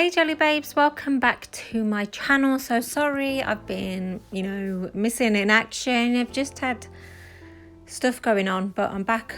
Hey Jelly Babes, welcome back to my channel. So sorry I've been, missing in action. I've just had stuff going on, but I'm back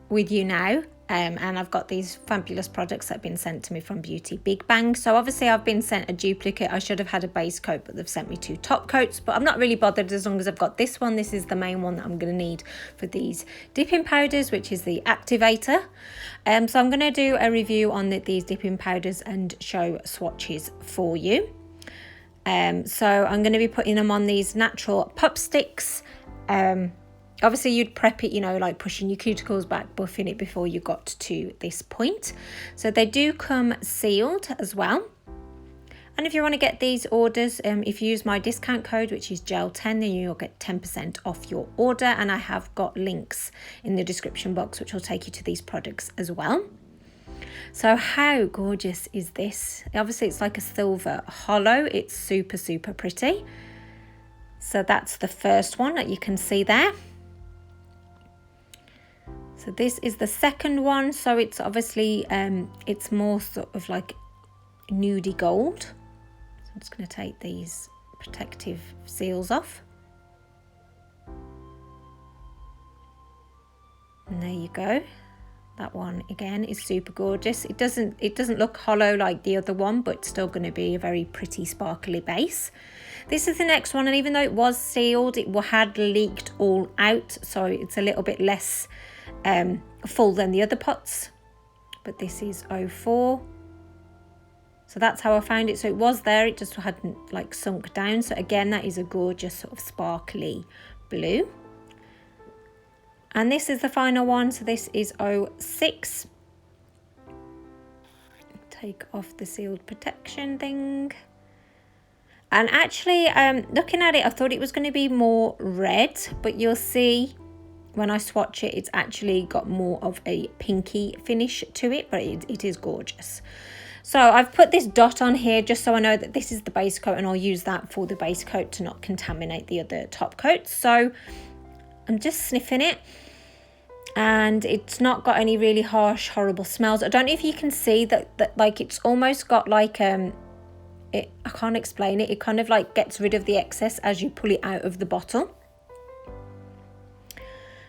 with you now. And I've got these fabulous products that have been sent to me from BeautyBigBang. So obviously I've been sent a duplicate. I should have had a base coat, but they've sent me 2 top coats. But I'm not really bothered as long as I've got this one. This is the main one that I'm going to need for these dipping powders, which is the Activator. So I'm going to do a review on these dipping powders and show swatches for you. So I'm going to be putting them on these natural pop sticks. Obviously you'd prep it, like pushing your cuticles back, buffing it before you got to this point. So they do come sealed as well. And if you want to get these orders, if you use my discount code, which is GEL10, then you'll get 10% off your order. And I have got links in the description box, which will take you to these products as well. So how gorgeous is this? Obviously it's like a silver hollow. It's super, super pretty. So that's the first one that you can see there. So this is the second one. So it's obviously, it's more sort of like nudie gold. So I'm just going to take these protective seals off. And there you go. That one again is super gorgeous. It doesn't look hollow like the other one, but it's still going to be a very pretty sparkly base. This is the next one, and even though it was sealed, it had leaked all out, so it's a little bit less full than the other pots. But this is 04. So that's how I found it. So it was there, it just hadn't like sunk down. So again, that is a gorgeous sort of sparkly blue. And this is the final one. So this is 06. Take off the sealed protection thing. And actually, looking at it, I thought it was going to be more red, but you'll see when I swatch it, it's actually got more of a pinky finish to it, but it is gorgeous. So I've put this dot on here just so I know that this is the base coat, and I'll use that for the base coat to not contaminate the other top coats. So I'm just sniffing it, and it's not got any really harsh, horrible smells. I don't know if you can see that like it's almost got like I can't explain it. It kind of like gets rid of the excess as you pull it out of the bottle.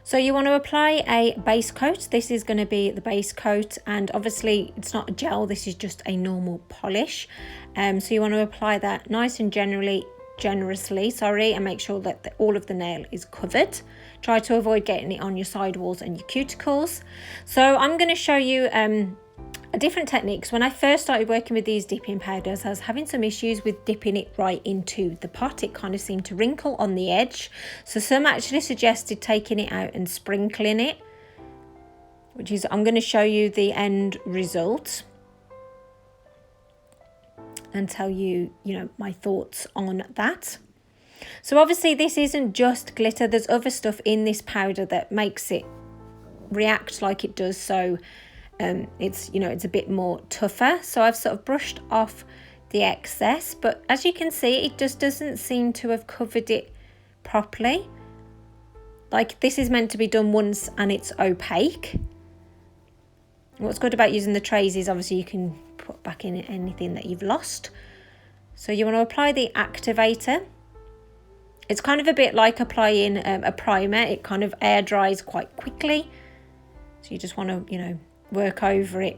So you want to apply a base coat. This is going to be the base coat, and obviously it's not a gel, this is just a normal polish. So you want to apply that nice and generously, and make sure that all of the nail is covered. Try to avoid getting it on your sidewalls and your cuticles. So I'm going to show you different techniques. When I first started working with these dipping powders, I was having some issues with dipping it right into the pot. It kind of seemed to wrinkle on the edge. So some actually suggested taking it out and sprinkling it, which is, I'm going to show you the end result and tell you, my thoughts on that. So obviously this isn't just glitter. There's other stuff in this powder that makes it react like it does. So it's it's a bit more tougher. So I've sort of brushed off the excess, but as you can see, it just doesn't seem to have covered it properly. Like, this is meant to be done once and it's opaque. What's good about using the trays is obviously you can put back in anything that you've lost. So you want to apply the Activator. It's kind of a bit like applying a primer. It kind of air dries quite quickly, so you just want to work over it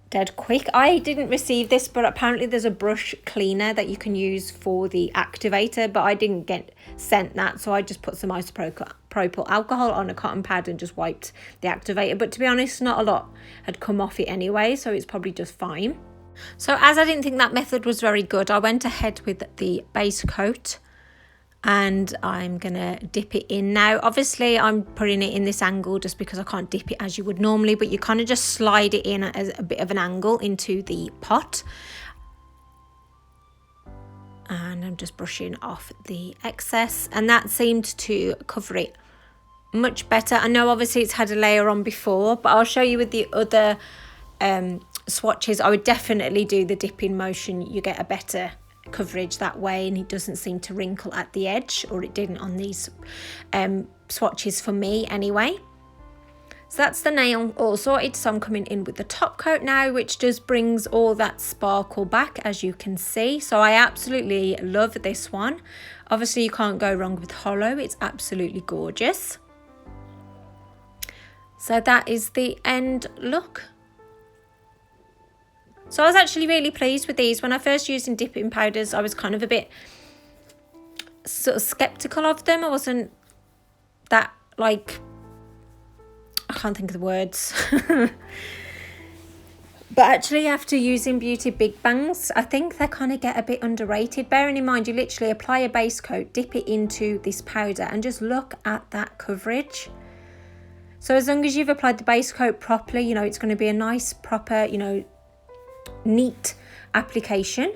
dead quick. I didn't receive this, but apparently there's a brush cleaner that you can use for the Activator, but I didn't get sent that, so I just put some isopropyl alcohol on a cotton pad and just wiped the Activator. But to be honest, not a lot had come off it anyway, so it's probably just fine. So as I didn't think that method was very good, I went ahead with the base coat, and I'm gonna dip it in now. Obviously I'm putting it in this angle just because I can't dip it as you would normally, but you kind of just slide it in as a bit of an angle into the pot. And I'm just brushing off the excess, and that seemed to cover it much better. I know obviously it's had a layer on before, but I'll show you with the other swatches. I would definitely do the dipping motion. You get a better coverage that way, and it doesn't seem to wrinkle at the edge, or it didn't on these swatches for me anyway. So that's the nail all sorted. So I'm coming in with the top coat now, which just brings all that sparkle back, as you can see. So I absolutely love this one. Obviously you can't go wrong with hollow. It's absolutely gorgeous. So that is the end look. So I was actually really pleased with these. When I first used in dipping powders, I was kind of a bit sort of skeptical of them. I wasn't that, like, I can't think of the words. But actually after using BeautyBigBangs, I think they kind of get a bit underrated. Bearing in mind, you literally apply a base coat, dip it into this powder, and just look at that coverage. So as long as you've applied the base coat properly, you know, it's going to be a nice, proper, you know, neat application.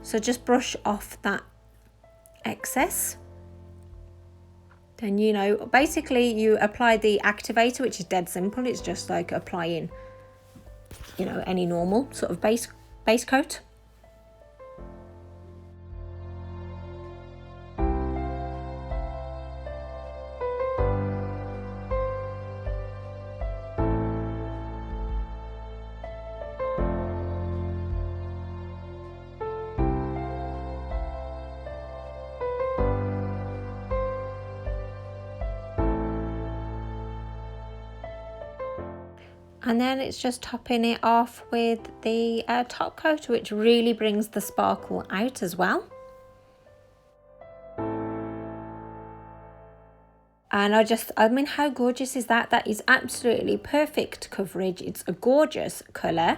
So just brush off that excess. Then, you know, basically you apply the activator, which is dead simple. It's just like applying, you know, any normal sort of base coat. And then it's just topping it off with the top coat, which really brings the sparkle out as well. And I mean, how gorgeous is that? That is absolutely perfect coverage. It's a gorgeous colour.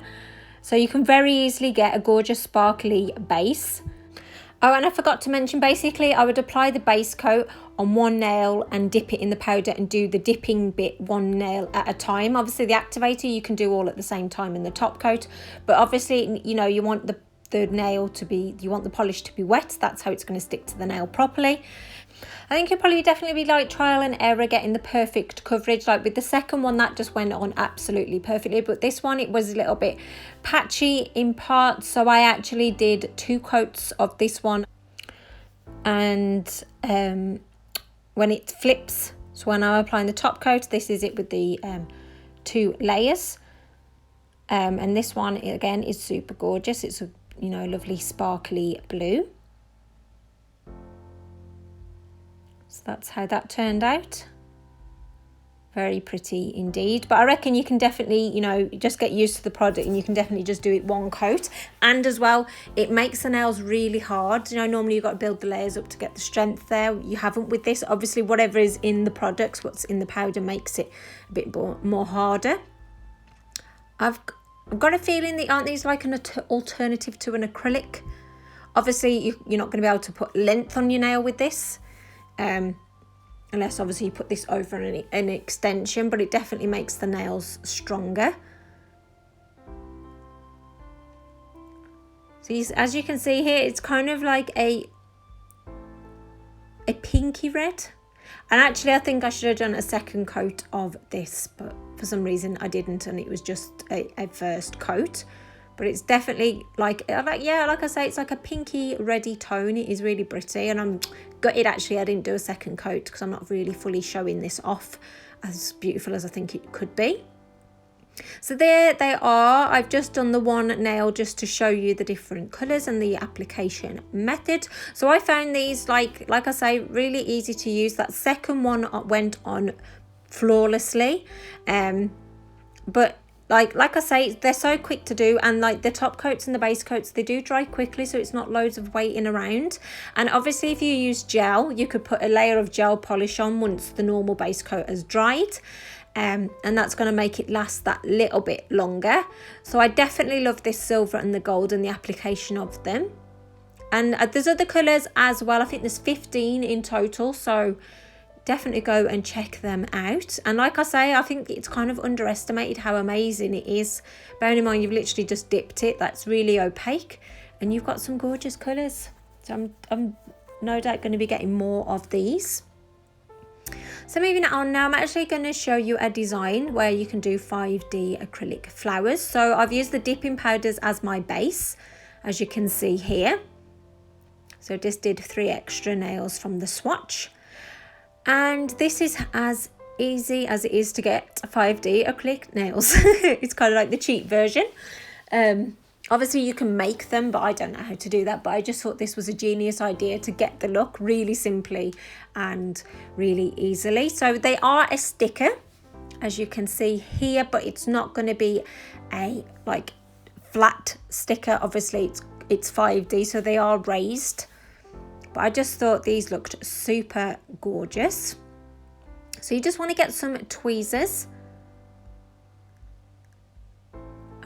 So you can very easily get a gorgeous sparkly base. Oh, and I forgot to mention, basically I would apply the base coat on one nail and dip it in the powder and do the dipping bit one nail at a time. Obviously the activator you can do all at the same time in the top coat, but obviously, you know, you want the nail to be, you want the polish to be wet. That's how it's going to stick to the nail properly. I think it'll probably definitely be like trial and error getting the perfect coverage. Like with the second one, that just went on absolutely perfectly, but this one, it was a little bit patchy in parts, so I actually did 2 coats of this one. And when it flips, so when I'm applying the top coat, this is it with the 2 layers, and this one again is super gorgeous. It's a, you know, lovely sparkly blue. So that's how that turned out. Very pretty indeed. But I reckon you can definitely, you know, just get used to the product and you can definitely just do it 1 coat. And as well, it makes the nails really hard. You know, normally you've got to build the layers up to get the strength there. You haven't with this. Obviously, whatever is in the products, what's in the powder makes it a bit more harder. I've got a feeling that aren't these like an alternative to an acrylic? Obviously, you're not going to be able to put length on your nail with this. Unless obviously you put this over an extension, but it definitely makes the nails stronger. So as you can see here, it's kind of like a pinky red. And actually I think I should have done a second coat of this, but for some reason I didn't, and it was just a first coat. But it's definitely like I say, it's like a pinky reddy tone. It is really pretty, and I'm gutted actually I didn't do a second coat because I'm not really fully showing this off as beautiful as I think it could be. So there they are. I've just done the 1 nail just to show you the different colours and the application method. So I found these like I say, really easy to use. That second one went on flawlessly, but like I say, they're so quick to do, and like the top coats and the base coats, they do dry quickly, so it's not loads of waiting around. And obviously if you use gel, you could put a layer of gel polish on once the normal base coat has dried, and that's going to make it last that little bit longer. So I definitely love this silver and the gold and the application of them. And there's other colours as well. I think there's 15 in total, so definitely go and check them out. And like I say, I think it's kind of underestimated how amazing it is. Bearing in mind you've literally just dipped it, that's really opaque, and you've got some gorgeous colours. So I'm no doubt going to be getting more of these. So moving on now, I'm actually going to show you a design where you can do 5D acrylic flowers. So I've used the dipping powders as my base, as you can see here. So just did 3 extra nails from the swatch. And this is as easy as it is to get 5D acrylic nails. It's kind of like the cheap version. Obviously you can make them, but I don't know how to do that. But I just thought this was a genius idea to get the look really simply and really easily. So they are a sticker, as you can see here, but it's not going to be a like flat sticker. Obviously it's 5D, so they are raised. But I just thought these looked super gorgeous. So you just want to get some tweezers.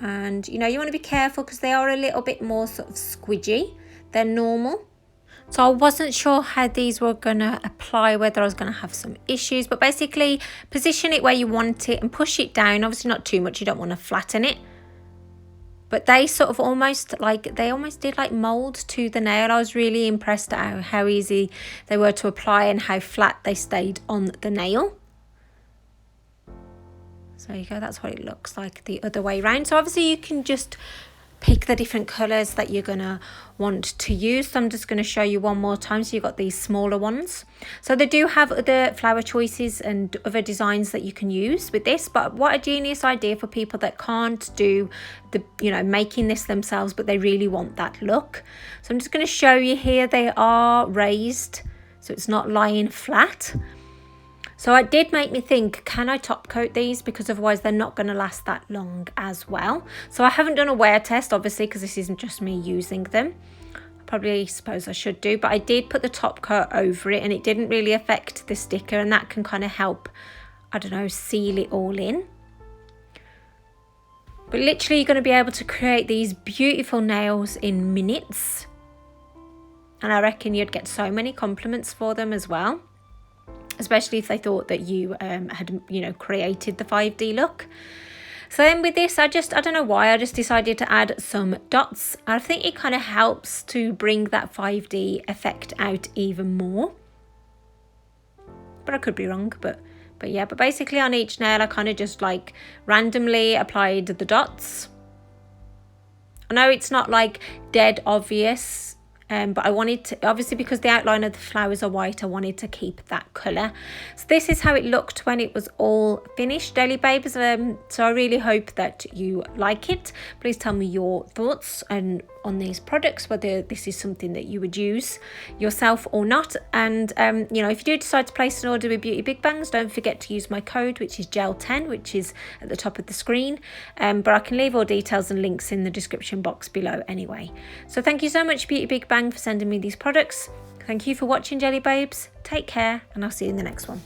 And you know, you want to be careful because they are a little bit more sort of squidgy than normal. So I wasn't sure how these were going to apply, whether I was going to have some issues. But basically position it where you want it and push it down. Obviously not too much, you don't want to flatten it. But they sort of almost did like mould to the nail. I was really impressed at how easy they were to apply and how flat they stayed on the nail. So there you go, that's what it looks like the other way around. So obviously you can just pick the different colours that you're going to want to use. So I'm just going to show you one more time. So you've got these smaller ones. So they do have other flower choices and other designs that you can use with this. But what a genius idea for people that can't do the, you know, making this themselves, but they really want that look. So I'm just going to show you here. They are raised, so it's not lying flat. So it did make me think, can I top coat these? Because otherwise they're not going to last that long as well. So I haven't done a wear test, obviously, because this isn't just me using them. I probably suppose I should do, but I did put the top coat over it and it didn't really affect the sticker, and that can kind of help, I don't know, seal it all in. But literally you're going to be able to create these beautiful nails in minutes. And I reckon you'd get so many compliments for them as well. Especially if they thought that you had, you know, created the 5D look. So then with this, I don't know why, I just decided to add some dots. I think it kind of helps to bring that 5D effect out even more. But I could be wrong, but yeah, but basically on each nail, I kind of just like randomly applied the dots. I know it's not like dead obvious, but I wanted to, obviously because the outline of the flowers are white, I wanted to keep that colour. So this is how it looked when it was all finished, Jelly Babes. So I really hope that you like it. Please tell me your thoughts on these products, whether this is something that you would use yourself or not. And you know, if you do decide to place an order with Beauty Big Bangs, don't forget to use my code, which is GEL10, which is at the top of the screen. But I can leave all details and links in the description box below anyway. So thank you so much, Beauty Big Bang, for sending me these products. Thank you for watching, Jelly Babes. Take care, and I'll see you in the next one.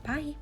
Bye.